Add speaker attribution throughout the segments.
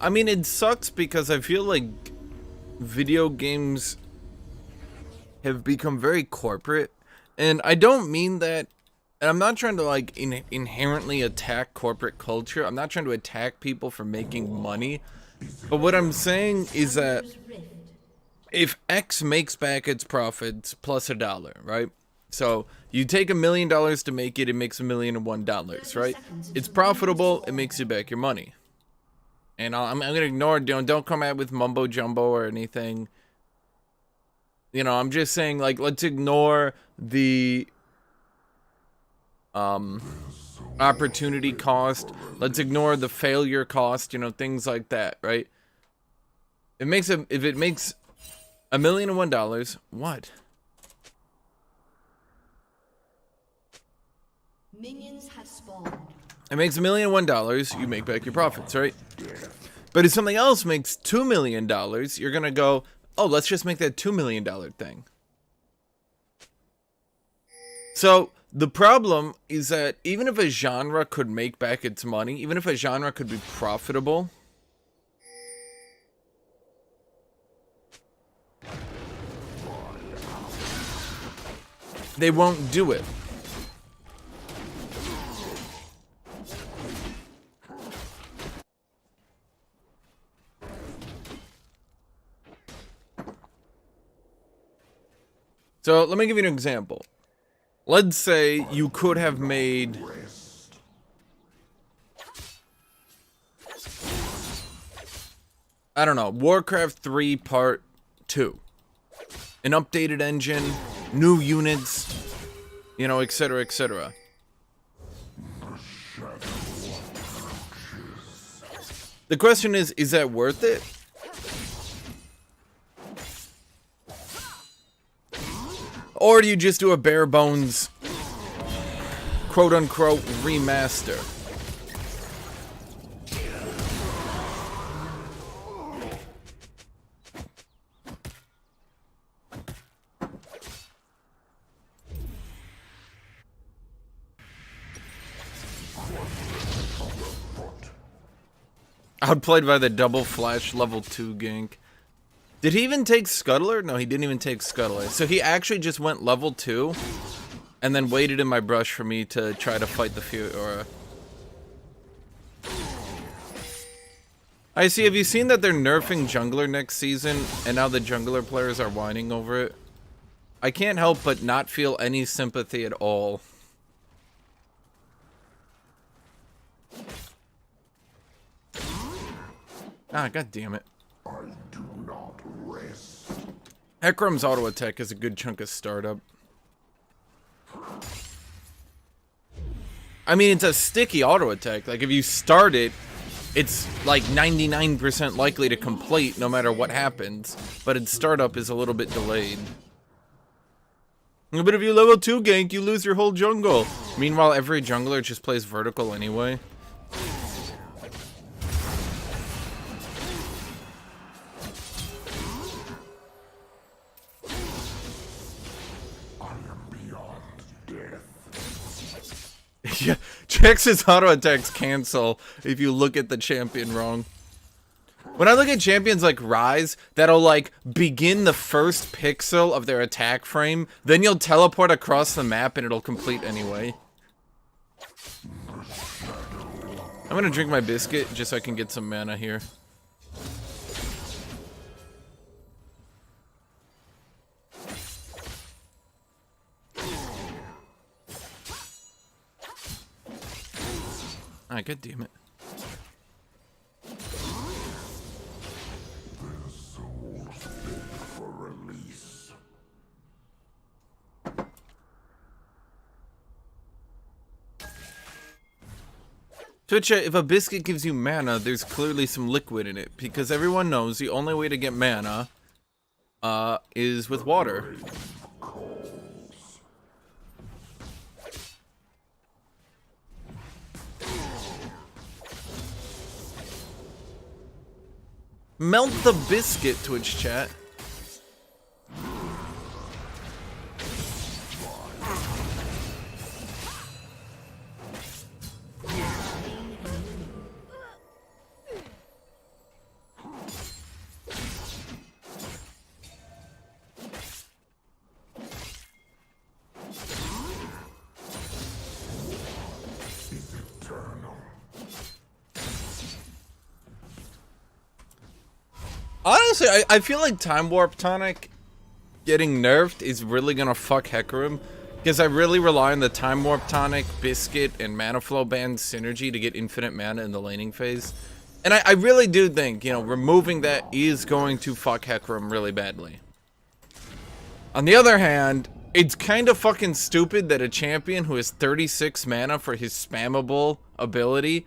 Speaker 1: I mean, it sucks because I feel like video games have become very corporate, and I don't mean that, and I'm not trying to like inherently attack corporate culture. I'm not trying to attack people for making money, but what I'm saying is that if X makes back its profits plus $1, right? So you take $1 million to make it, it makes $1,001, right? It's profitable, it makes you back your money. And I'm gonna ignore, don't come out with mumbo jumbo or anything. You know, I'm just saying, like, let's ignore the opportunity cost. Let's ignore the failure cost, you know, things like that, right? If it makes $1,001, what?
Speaker 2: Minions have spawned.
Speaker 1: It makes $1,001, you make back your profits, right? But if something else makes $2 million, you're gonna go, oh, let's just make that $2 million thing. So the problem is that even if a genre could make back its money, even if a genre could be profitable, they won't do it. So let me give you an example. Let's say you could have made I don't know, Warcraft 3 Part 2. An updated engine, new units, you know, etc., etc. The question is that worth it? Or do you just do a bare bones, quote unquote, remaster? Outplayed by the double flash level 2 gank. Did he even take Scuttler? No, he didn't even take Scuttler. So he actually just went level 2 and then waited in my brush for me to try to fight the Fiora. I see, have you seen that they're nerfing jungler next season and now the jungler players are whining over it? I can't help but not feel any sympathy at all. Ah, god damn it. Hecarim's auto attack is a good chunk of startup. I mean, it's a sticky auto attack. Like, if you start it, it's like 99% likely to complete no matter what happens. But its startup is a little bit delayed. But if you level 2 gank, you lose your whole jungle. Meanwhile, every jungler just plays vertical anyway. Yeah, Jax's auto attacks cancel if you look at the champion wrong. When I look at champions like Ryze, that'll like begin the first pixel of their attack frame, then you'll teleport across the map and it'll complete anyway. I'm gonna drink my biscuit just so I can get some mana here. Ah, god damn it. Twitch, if a biscuit gives you mana, there's clearly some liquid in it, because everyone knows the only way to get mana is with water. Melt the biscuit, Twitch chat. Honestly, I feel like Time Warp Tonic getting nerfed is really gonna fuck Hecarim, because I really rely on the Time Warp Tonic, Biscuit, and Mana Flow Band synergy to get infinite mana in the laning phase. And I really do think, you know, removing that is going to fuck Hecarim really badly. On the other hand, it's kind of fucking stupid that a champion who has 36 mana for his spammable ability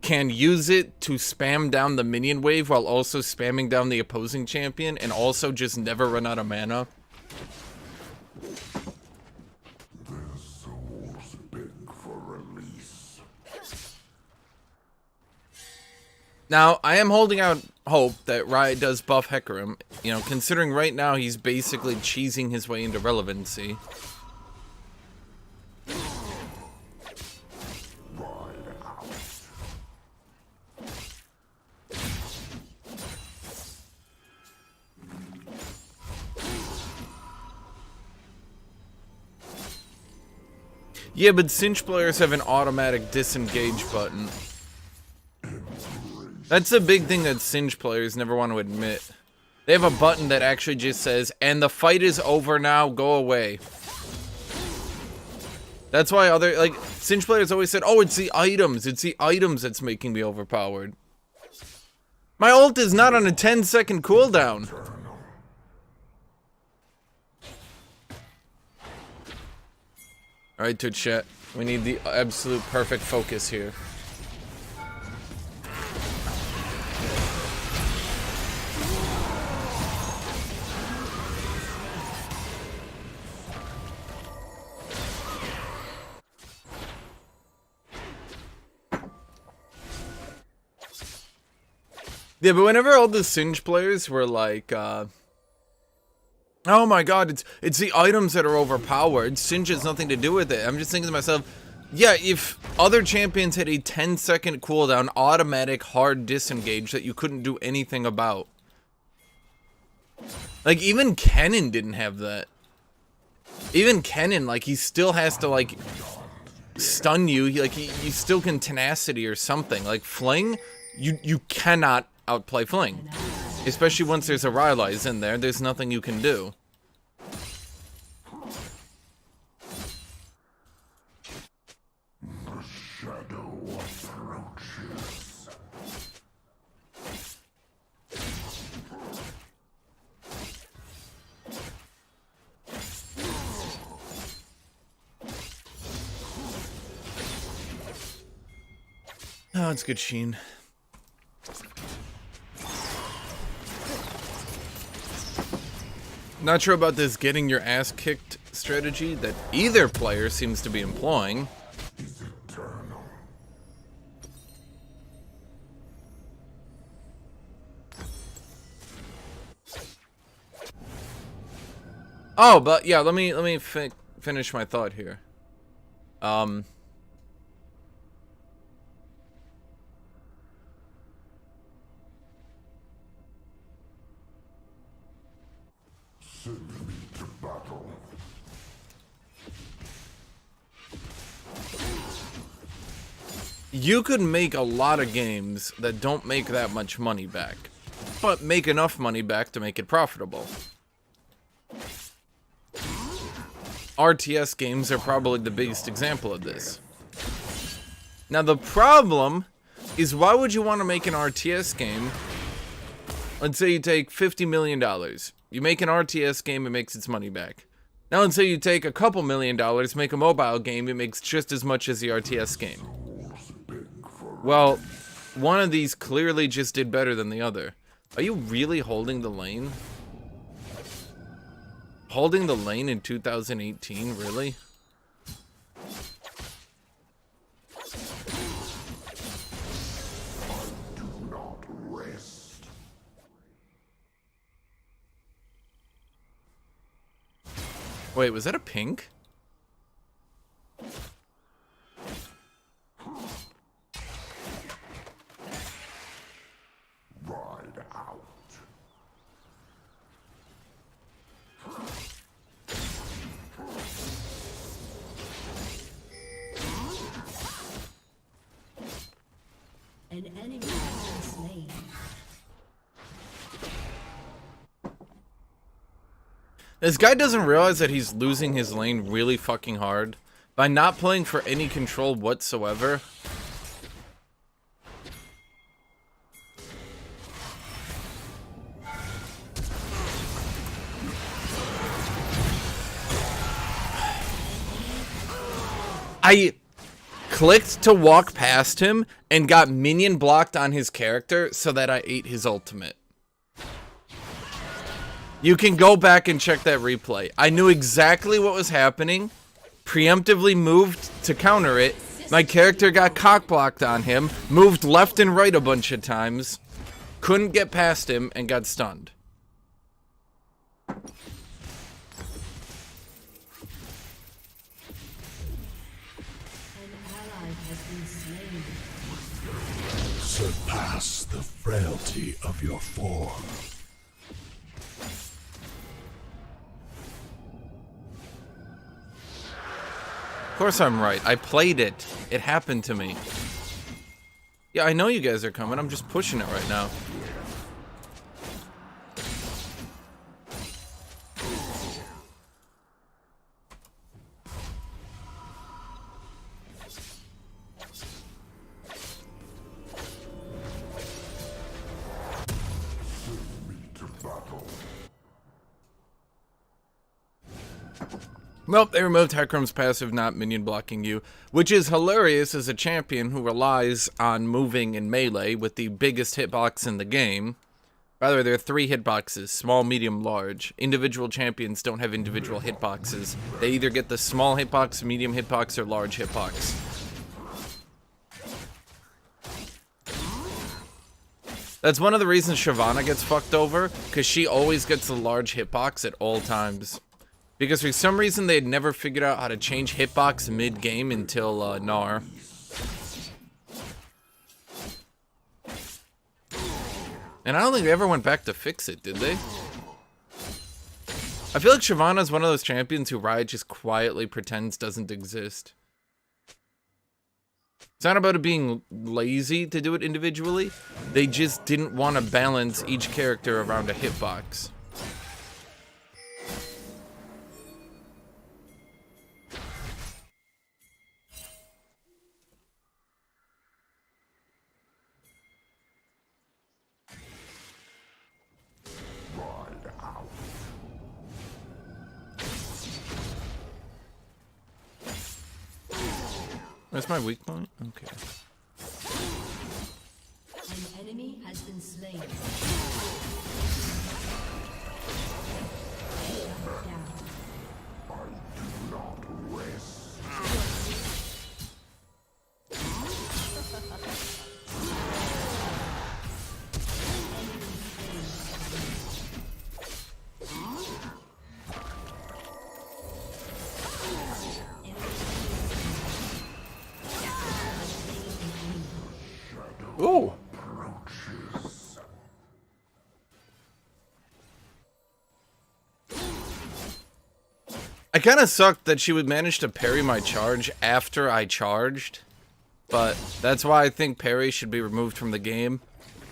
Speaker 1: can use it to spam down the minion wave while also spamming down the opposing champion and also just never run out of mana.
Speaker 3: Their souls beg for release.
Speaker 1: Now, I am holding out hope that Riot does buff Hecarim, you know, considering right now he's basically cheesing his way into relevancy. Yeah, but Cinch players have an automatic disengage button. That's the big thing that Cinch players never want to admit. They have a button that actually just says, and the fight is over now, go away. That's why other, like, Cinch players always said, oh, it's the items that's making me overpowered. My ult is not on a 10-second cooldown. Alright, Twitch chat. We need the absolute perfect focus here. Yeah, but whenever all the Singe players were like, oh my god, it's the items that are overpowered. Singe has nothing to do with it. I'm just thinking to myself, yeah, if other champions had a 10-second cooldown, automatic hard disengage that you couldn't do anything about. Like, even Kennen didn't have that. Even Kennen, like, he still has to, like, stun you. Like, you still can tenacity or something. Like, Fling, you cannot outplay Fling. Especially once there's a Rylai's in there, there's nothing you can do.
Speaker 3: The shadow approaches.
Speaker 1: Oh, it's good, Sheen. Not sure about this getting your ass kicked strategy that either player seems to be employing.
Speaker 3: Is eternal.
Speaker 1: Oh, but yeah, let me finish my thought here.
Speaker 3: Send me to battle.
Speaker 1: You could make a lot of games that don't make that much money back, but make enough money back to make it profitable. RTS games are probably the biggest example of this. Now the problem is, why would you want to make an RTS game? Let's say you take $50 million. You make an RTS game, it makes its money back. Now let's say you take a couple $1,000,000, make a mobile game, it makes just as much as the RTS game. Well, one of these clearly just did better than the other. Are you really holding the lane? Holding the lane in 2018, really?
Speaker 3: Do not rest.
Speaker 1: Wait, was that a pink?
Speaker 3: Ride out.
Speaker 2: An enemy has been slain.
Speaker 1: This guy doesn't realize that he's losing his lane really fucking hard by not playing for any control whatsoever. I clicked to walk past him and got minion blocked on his character so that I ate his ultimate. You can go back and check that replay. I knew exactly what was happening, preemptively moved to counter it. My character got cock blocked on him, moved left and right a bunch of times, couldn't get past him, and got stunned.
Speaker 3: Surpass the frailty of your form.
Speaker 1: Of course I'm right. I played it. It happened to me. Yeah, I know you guys are coming. I'm just pushing it right now. Nope, they removed Hecarim's passive, not minion blocking you, which is hilarious as a champion who relies on moving in melee with the biggest hitbox in the game. By the way, there are 3 hitboxes, small, medium, large. Individual champions don't have individual hitboxes. They either get the small hitbox, medium hitbox, or large hitbox. That's one of the reasons Shyvana gets fucked over, because she always gets the large hitbox at all times. Because for some reason they had never figured out how to change hitbox mid-game until Gnar. And I don't think they ever went back to fix it, did they? I feel like Shyvana's one of those champions who Riot just quietly pretends doesn't exist. It's not about it being lazy to do it individually. They just didn't want to balance each character around a hitbox. That's my weak point? Okay.
Speaker 2: An enemy has been slain. Shut down.
Speaker 3: I do not rest.
Speaker 1: Ooh. I kind of sucked that she would manage to parry my charge after I charged, but that's why I think parry should be removed from the game,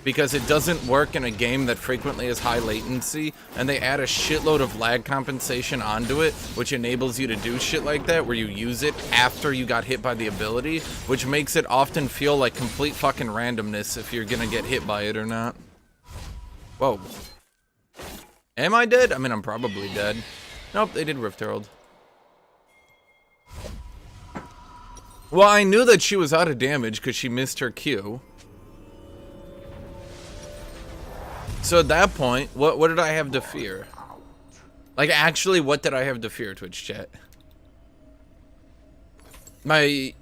Speaker 1: because it doesn't work in a game that frequently has high latency, and they add a shitload of lag compensation onto it, which enables you to do shit like that, where you use it after you got hit by the ability, which makes it often feel like complete fucking randomness if you're gonna get hit by it or not. Whoa. Am I dead? I mean, I'm probably dead. Nope, they did Rift Herald. Well, I knew that she was out of damage because she missed her Q. So at that point, what did I have to fear? Like, actually, what did I have to fear, Twitch chat? I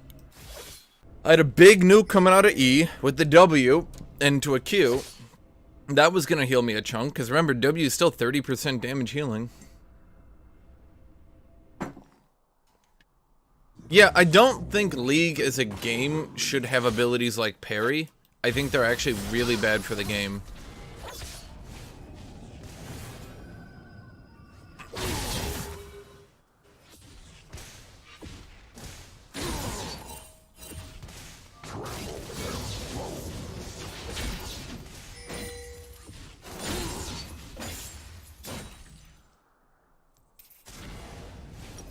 Speaker 1: had a big nuke coming out of E with the W into a Q. That was going to heal me a chunk, because remember, W is still 30% damage healing. Yeah, I don't think League as a game should have abilities like parry. I think they're actually really bad for the game.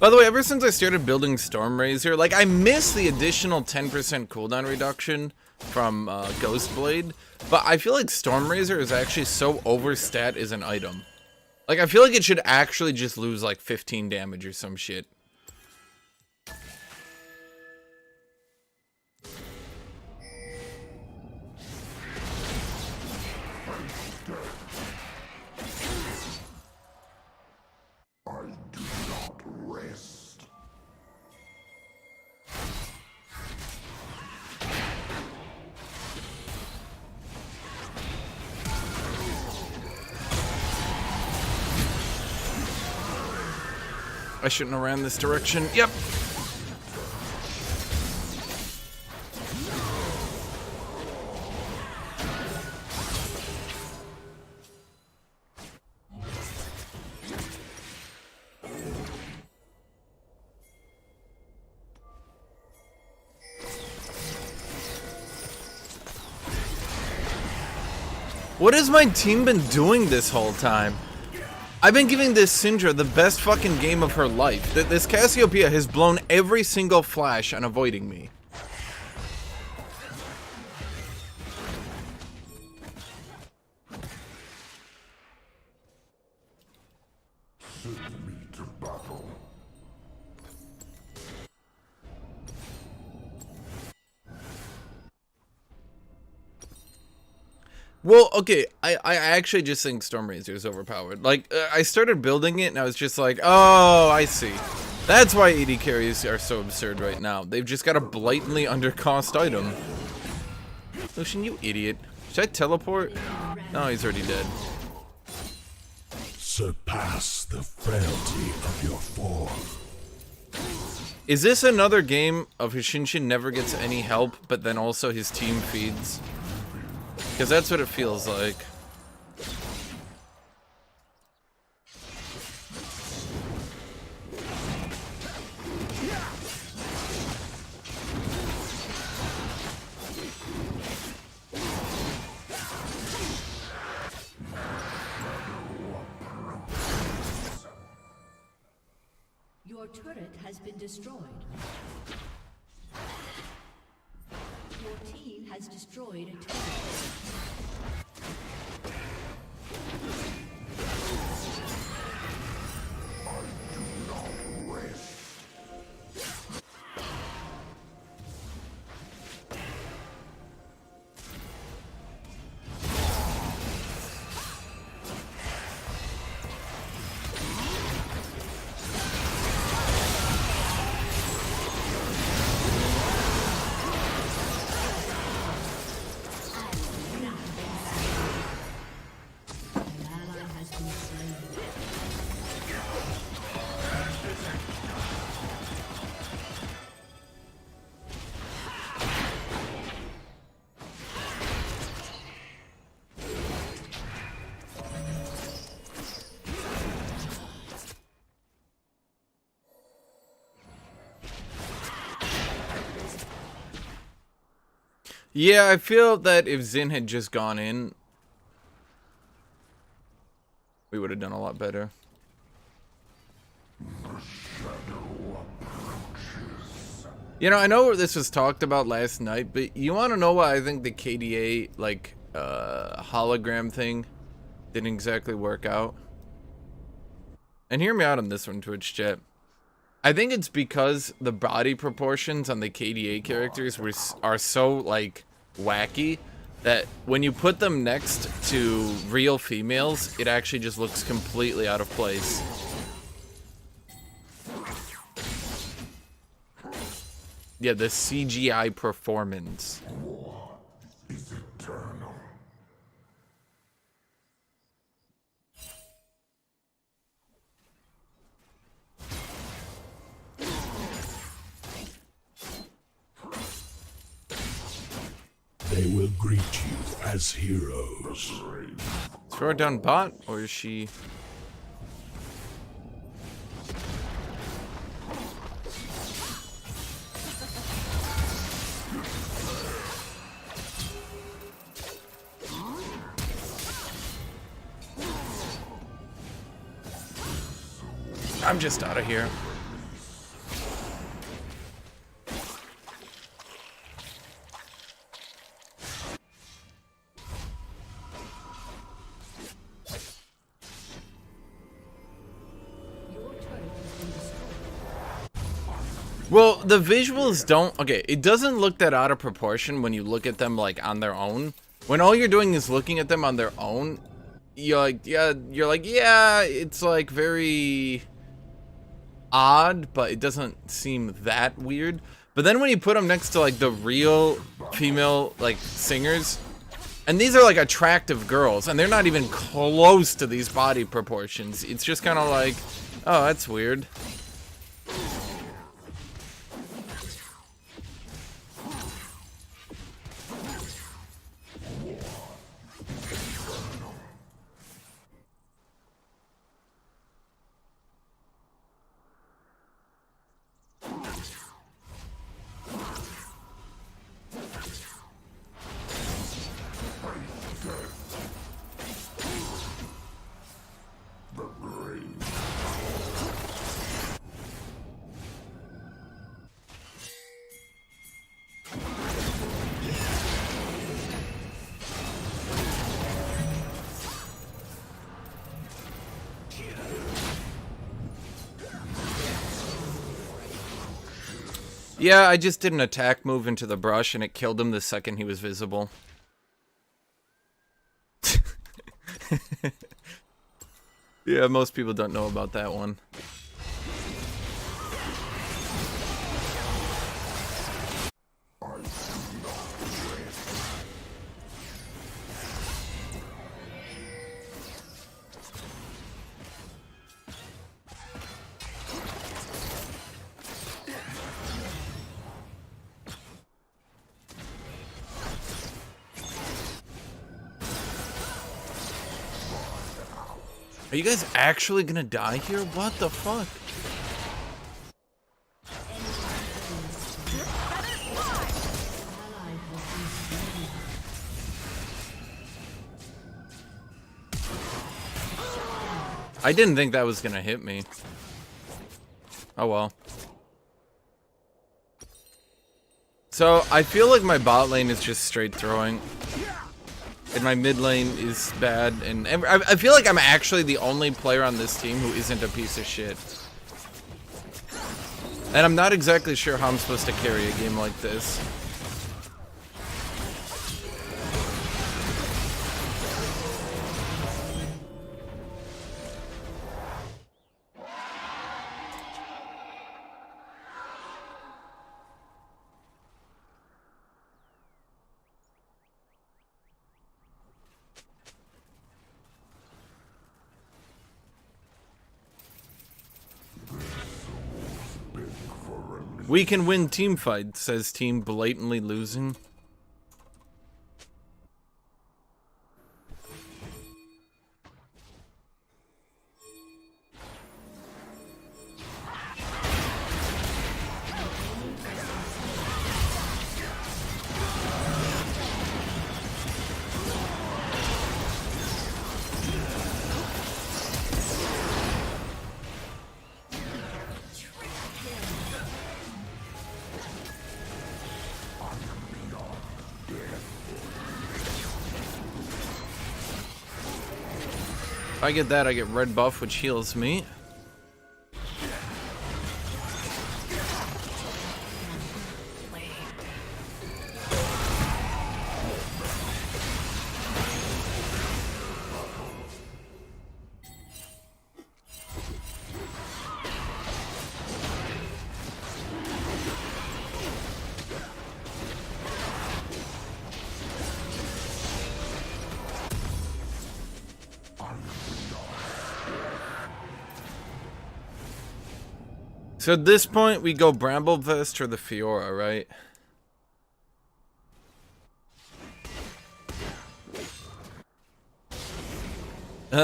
Speaker 1: By the way, ever since I started building Stormrazor, like, I miss the additional 10% cooldown reduction from Ghostblade, but I feel like Stormrazor is actually so overstat as an item. Like, I feel like it should actually just lose, like, 15 damage or some shit.
Speaker 3: I do not rest.
Speaker 1: I shouldn't have ran this direction. Yep. What has my team been doing this whole time? I've been giving this Syndra the best fucking game of her life. This Cassiopeia has blown every single flash on avoiding me.
Speaker 3: Send me to battle.
Speaker 1: Well, okay, I actually just think Stormrazor is overpowered. Like, I started building it and I was just like, oh, I see. That's why AD carries are so absurd right now. They've just got a blatantly undercost item. Lucian, you idiot. Should I teleport? No, he's already dead.
Speaker 3: Surpass the frailty of your form.
Speaker 1: Is this another game of Hashinshin never gets any help, but then also his team feeds? Because that's what it feels like.
Speaker 2: Your turret has been destroyed. Your team has destroyed a turret.
Speaker 1: Yeah, I feel that if Xin had just gone in, we would have done a lot better. You know, I know this was talked about last night, but you want to know why I think the KDA, like, hologram thing didn't exactly work out? And hear me out on this one, Twitch chat. I think it's because the body proportions on the KDA characters are so, like, wacky that when you put them next to real females, it actually just looks completely out of place. Yeah, the CGI performance.
Speaker 3: War is eternal. They will greet you as heroes.
Speaker 1: Is Fiora down bot, or is she... I'm just out of here. Well, the visuals don't... Okay, it doesn't look that out of proportion when you look at them, like, on their own. When all you're doing is looking at them on their own, you're like, yeah, it's, like, very odd, but it doesn't seem that weird. But then when you put them next to, like, the real female, like, singers, and these are, like, attractive girls, and they're not even close to these body proportions, it's just kind of like, oh, that's weird. Yeah, I just did an attack move into the brush and it killed him the second he was visible. Yeah, most people don't know about that one. Are you guys actually gonna die here? What the fuck? I didn't think that was gonna hit me. Oh well. So, I feel like my bot lane is just straight throwing. And my mid lane is bad, and I feel like I'm actually the only player on this team who isn't a piece of shit. And I'm not exactly sure how I'm supposed to carry a game like this. We can win team fight, says team blatantly losing. If I get that, I get red buff, which heals me. So at this point, we go Bramblevest or the Fiora, right?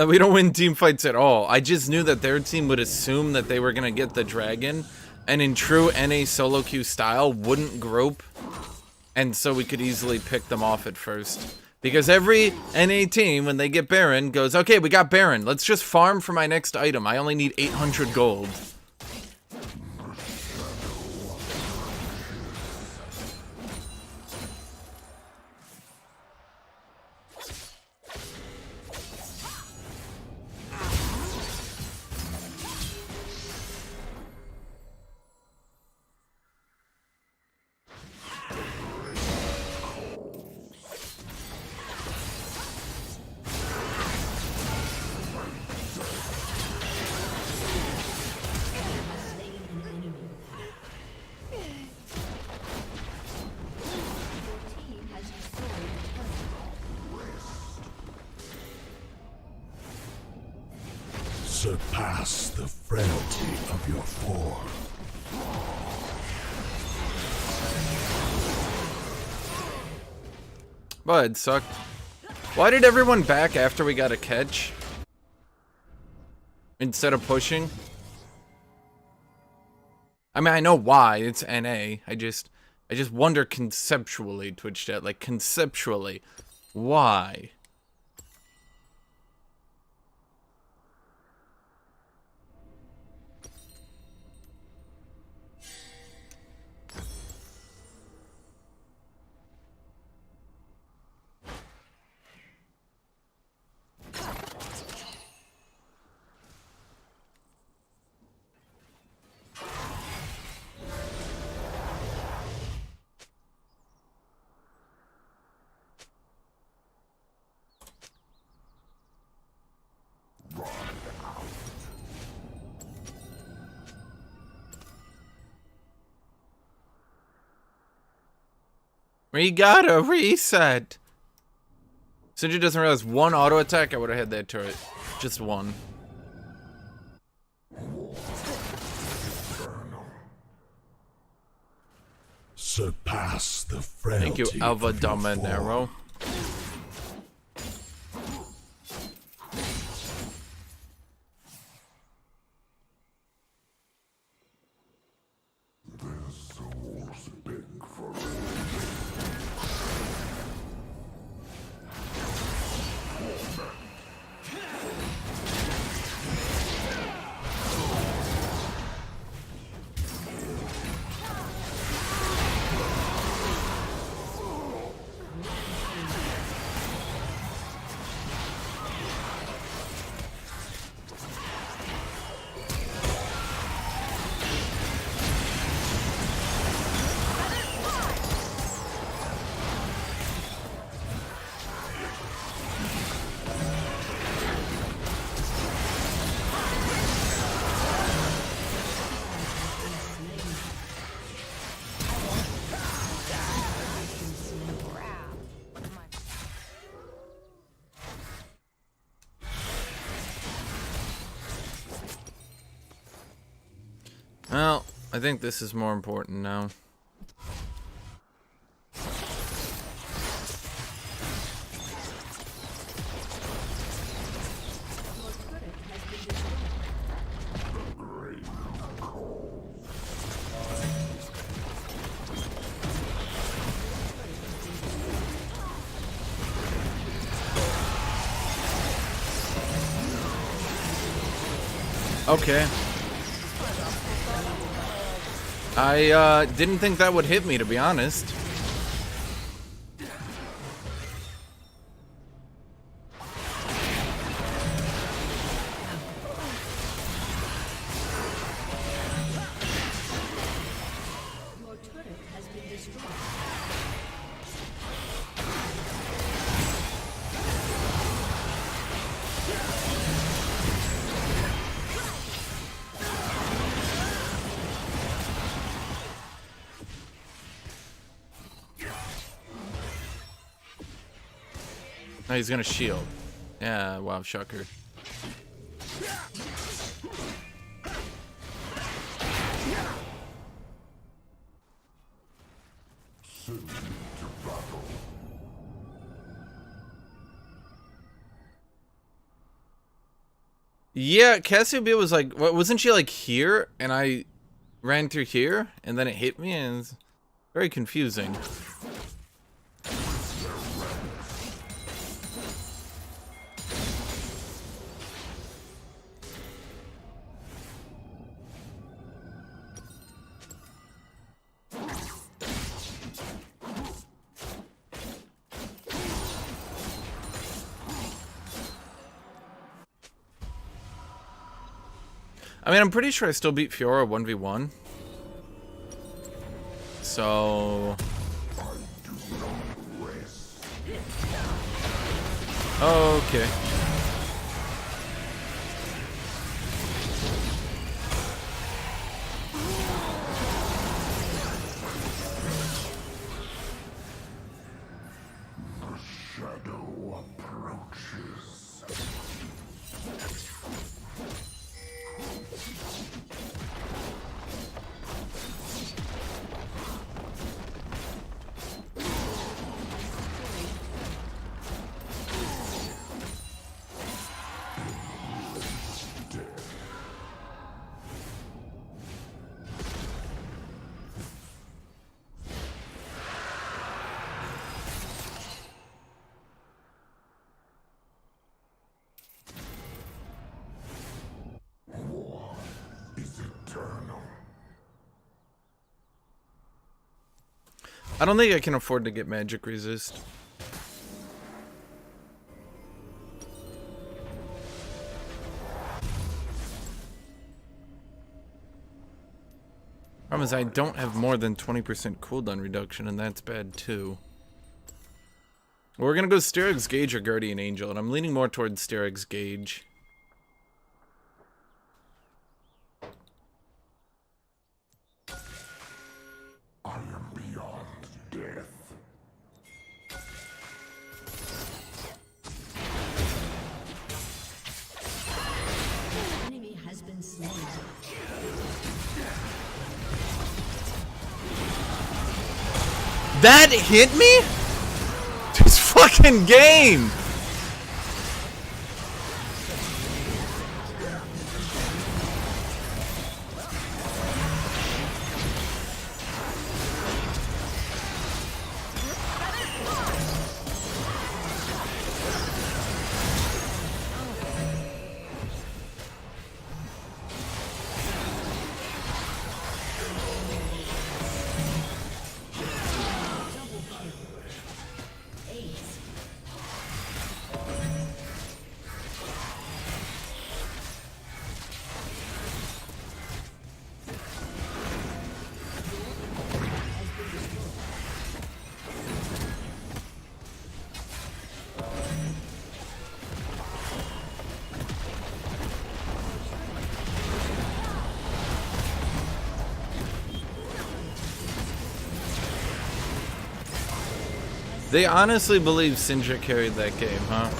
Speaker 1: We don't win team fights at all. I just knew that their team would assume that they were going to get the dragon, and in true NA solo queue style, wouldn't group, and so we could easily pick them off at first. Because every NA team, when they get Baron, goes, okay, we got Baron. Let's just farm for my next item. I only need 800 gold.
Speaker 3: Surpass the frailty of your form.
Speaker 1: But it sucked. Why did everyone back after we got a catch? Instead of pushing? I mean, I know why. It's NA. I just wonder conceptually, Twitch chat. Like, conceptually. Why? We gotta reset. Sindri doesn't realize one auto attack. I would have had that turret. Just one.
Speaker 3: Surpass the
Speaker 1: Thank you,
Speaker 3: frailty
Speaker 1: Alva
Speaker 3: of your
Speaker 1: Dominero.
Speaker 3: form.
Speaker 1: Well, I think this is more important now. Okay. I didn't think that would hit me, to be honest.
Speaker 2: Your turret has been destroyed.
Speaker 1: Oh, he's gonna shield. Yeah, wow, shocker. Yeah, Cassiopeia was like, what, wasn't she like here? And I ran through here, and then it hit me, and it's very confusing. I mean, I'm pretty sure I still beat Fiora 1v1. So... Okay. I don't think I can afford to get magic resist. Problem is I don't have more than 20% cooldown reduction, and that's bad too. We're gonna go Sterig's Gauge or Guardian Angel, and I'm leaning more towards Sterig's Gauge.
Speaker 3: I am beyond death.
Speaker 2: Enemy has been slain.
Speaker 1: That hit me? This fucking game! They honestly believe Syndra carried that game, huh?